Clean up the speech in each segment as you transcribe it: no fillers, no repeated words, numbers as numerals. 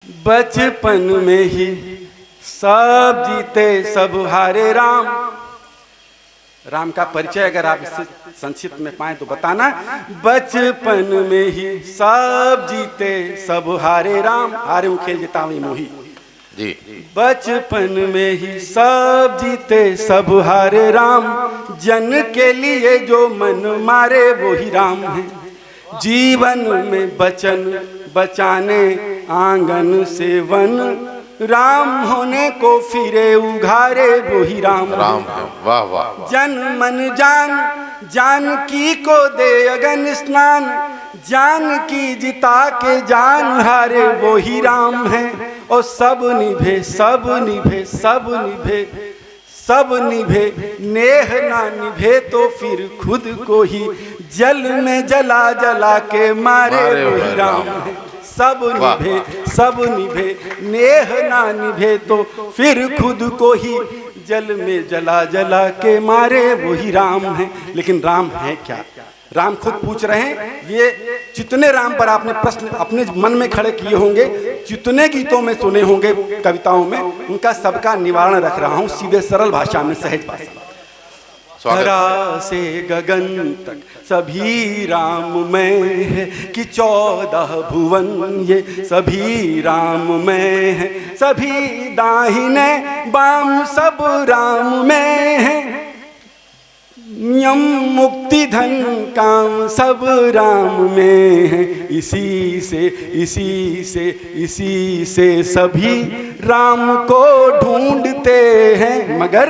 बचपन में ही सब जीते सब हारे राम। राम का परिचय अगर आप इससे संक्षिप्त में पाएं तो बताना। बचपन में ही सब जीते सब हारे राम, हारे खेल जिता हुई मोही जी। बचपन में ही सब जीते सब हारे राम, जन के लिए जो मन मारे वो ही राम है। जीवन में बचन बचाने आंगन से वन, राम होने को फिरे उघारे वो ही राम है। वाह वाह। जन मन जान जानकी को दे अगन स्नान, जानकी जिता के जान हारे वो ही राम है। और सब निभे सब निभे सब निभे सब निभे, नेह ना निभे तो फिर खुद को ही जल में जला जला के मारे वो ही राम है। सब निभे सब निभे, नेह ना निभे तो फिर खुद को ही जल में जला जला के मारे वो ही राम है। लेकिन राम है क्या? राम खुद पूछ रहे हैं। ये जितने राम पर आपने प्रश्न अपने मन में खड़े किए होंगे, जितने गीतों में सुने होंगे, कविताओं में, उनका सबका निवारण रख रहा हूं सीधे सरल भाषा में, सहज भाषा। धरा से गगन तक सभी राम में है कि 14 भुवन ये सभी राम में है। सभी दाहिने बाम सब राम में है। नियम मुक्ति धन काम सब राम में है। इसी से सभी राम को ढूंढते हैं, मगर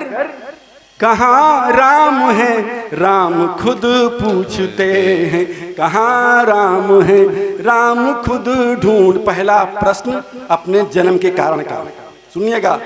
कहाँ राम है राम खुद पूछते हैं। कहाँ राम है राम खुद ढूंढ। पहला प्रश्न अपने जन्म के कारण का सुनिएगा।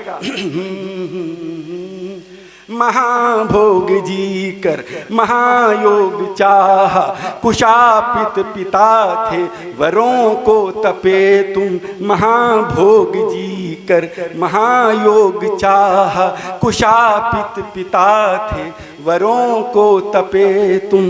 महाभोग जी कर महायोग चाहा, कुशापित पिता थे वरों को तपे तुम। महाभोग जी कर महायोग चाहा, कुशापित पिता थे वरों को तपे तुम।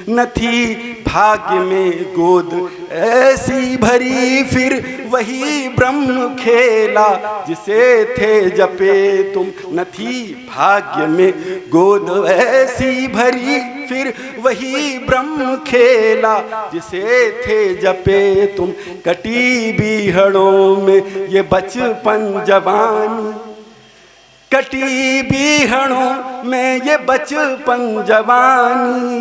न थी भाग्य में गोद ऐसी भरी, फिर वही ब्रह्म खेला जिसे थे जपे तुम। न थी भाग्य में गोद ऐसी भरी, फिर वही ब्रह्म खेला जिसे थे जपे तुम। कटी बीहड़ों में ये बचपन जवानी, कटी बीहड़ों में ये बचपन जवानी।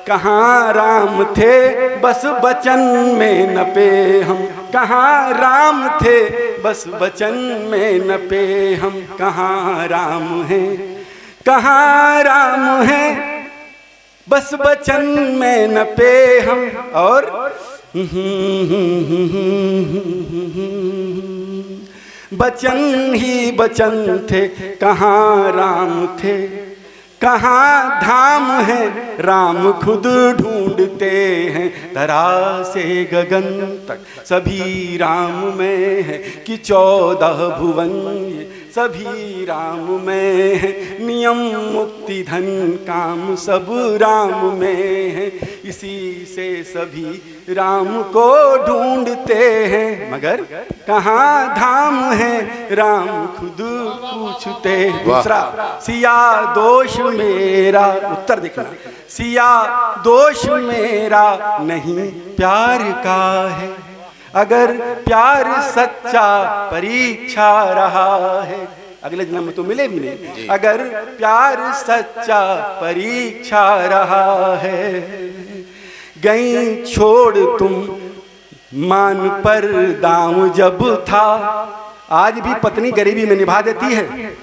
कहाँ राम थे बस बचन में नपे हम। कहाँ राम थे बस बचन में नपे हम। कहाँ राम है कहाँ राम है बस बचन में नपे हम। और बचन ही बचन थे, कहाँ राम थे। कहाँ धाम है राम खुद ढूंढते हैं। धरा से गगन तक सभी राम में है कि 14 भुवन ये सभी राम में है। नियम मुक्ति धन काम सब राम में है। इसी से सभी राम को ढूंढते हैं, मगर कहाँ धाम है राम खुद पूछते। दूसरा, सिया दोष मेरा, उत्तर देखना। सिया दोष मेरा नहीं प्यार का है, अगर प्यार सच्चा परीक्षा रहा है। अगले जन्म में तो मिले भी नहीं। अगर प्यार सच्चा परीक्षा रहा है। गई छोड़ तुम मान पर दांव जब था। आज भी पत्नी गरीबी में निभा देती है,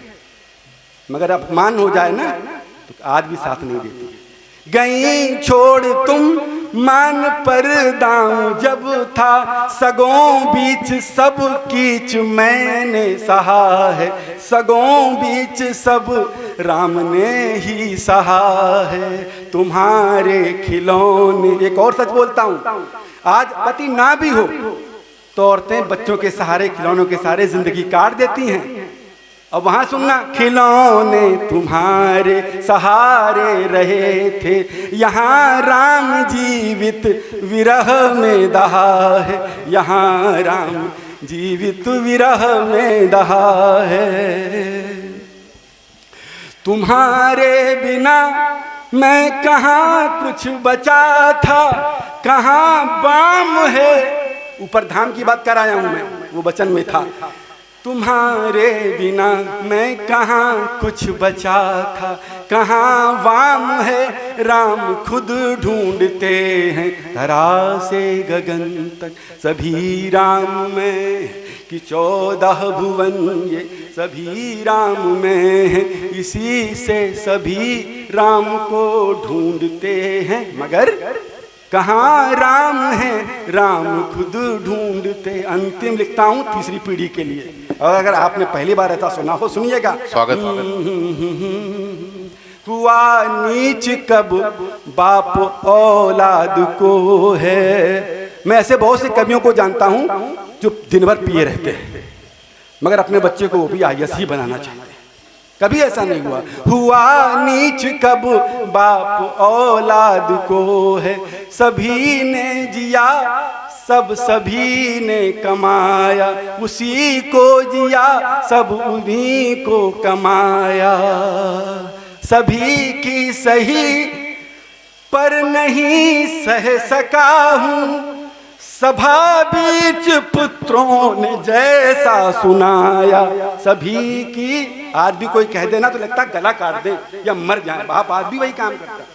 मगर अपमान हो जाए ना तो आज भी साथ नहीं देती। गई छोड़ तुम मान पर दांव जब था, सगों बीच सब कीच मैंने सहा है। सगों बीच सब राम ने ही सहा है। तुम्हारे खिलौने, एक और सच बोलता हूँ, आज पति ना भी हो तो औरतें बच्चों के सहारे, खिलौनों के सहारे जिंदगी काट देती हैं। अब वहां सुनना, खिलौने तुम्हारे सहारे रहे थे, यहाँ राम जीवित विरह में दहा है, यहाँ राम जीवित विरह में दहा है। तुम्हारे बिना मैं कहाँ कुछ बचा था, कहाँ बाम है, ऊपर धाम की बात कर आया हूं मैं, वो वचन में था। तुम्हारे बिना मैं कहाँ कुछ बचा था, कहाँ वाम है, राम खुद ढूंढते हैं धरा से गगन तक सभी राम में, कि 14 भुवन ये सभी राम में हैं, इसी से सभी राम को ढूंढते हैं, मगर कहाँ राम है, राम खुद ढूंढते। अंतिम लिखता हूँ तीसरी पीढ़ी के लिए, और अगर आपने पहली बार ऐसा सुना हो सुनिएगा। स्वागत। हुआ नीच कब बाप औलाद को है। मैं ऐसे बहुत से कवियों को जानता हूँ जो दिन भर पिए रहते हैं, मगर अपने बच्चे को वो भी IAS ही बनाना चाहते हैं। कभी ऐसा नहीं हुआ। हुआ नीच कब बाप औलाद को है, सभी ने जिया सब सभी ने कमाया, उसी को जिया सब उन्हीं को कमाया। सभी की सही पर नहीं सह सका हूँ, सभा बीच पुत्रों ने जैसा सुनाया। सभी की, आज भी कोई कह देना तो लगता गला काट दे या मर जाए, बाप आज भी वही काम करता।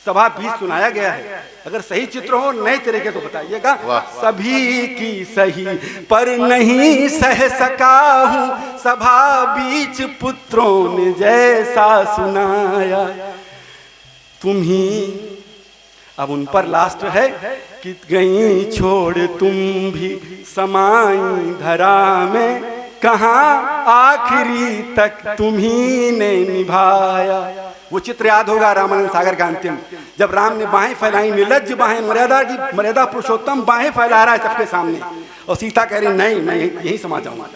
सभा बीच सुनाया गया है, अगर सही चित्र हो नए तरीके तो बताइएगा। सभी की सही पर नहीं सह सका हूँ, सभा बीच पुत्रों ने जैसा सुनाया। तुम्ही, अब उन पर लास्ट है कि गई छोड़ तुम भी समाई धरा में, कहाँ आखिरी तक तुम्ही ने निभाया। वो चित्र याद होगा रामानंद सागर का अंतिम, जब राम ने बाहें फैलाई, निर्लज्ज बाहें, मर्यादा पुरुषोत्तम बाहें फैला रहा है सबके सामने, और सीता कह रही नहीं मैं यही समा जाऊंगा।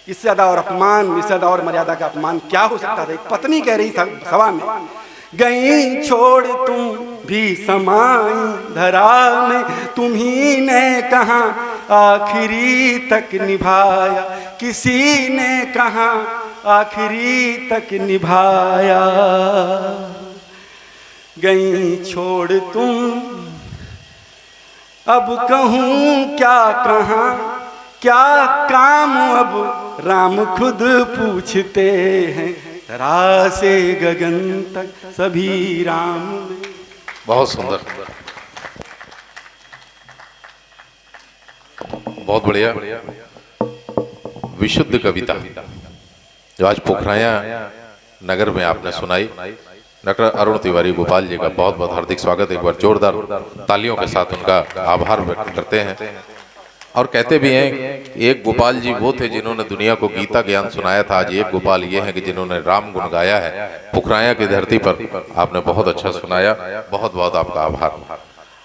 इससे ज्यादा और अपमान, इससे ज्यादा और मर्यादा का अपमान क्या हो सकता था। एक पत्नी कह रही सभा में, गई छोड़ तुम भी समाई धरा में, तुम्ही ने कहाँ आखिरी तक निभाया, किसी ने कहाँ आखिरी तक निभाया। गई छोड़ तुम, अब कहूँ क्या कहाँ, क्या काम अब राम खुद पूछते हैं, धरा से गगन तक सभी राम। बहुत सुंदर, बहुत बढ़िया, विशुद्ध कविता जो आज पोखराया नगर में आपने सुनाई। डॉक्टर अरुण तिवारी गोपाल जी का बहुत बहुत हार्दिक स्वागत। एक बार जोरदार तालियों के साथ उनका आभार व्यक्त करते हैं। और कहते भी हैं एक गोपाल जी वो थे जिन्होंने दुनिया को गीता ज्ञान सुनाया था, आज एक गोपाल ये हैं कि जिन्होंने राम गुण गाया है। पोखराया की धरती पर आपने बहुत अच्छा सुनाया, बहुत बहुत आपका आभार।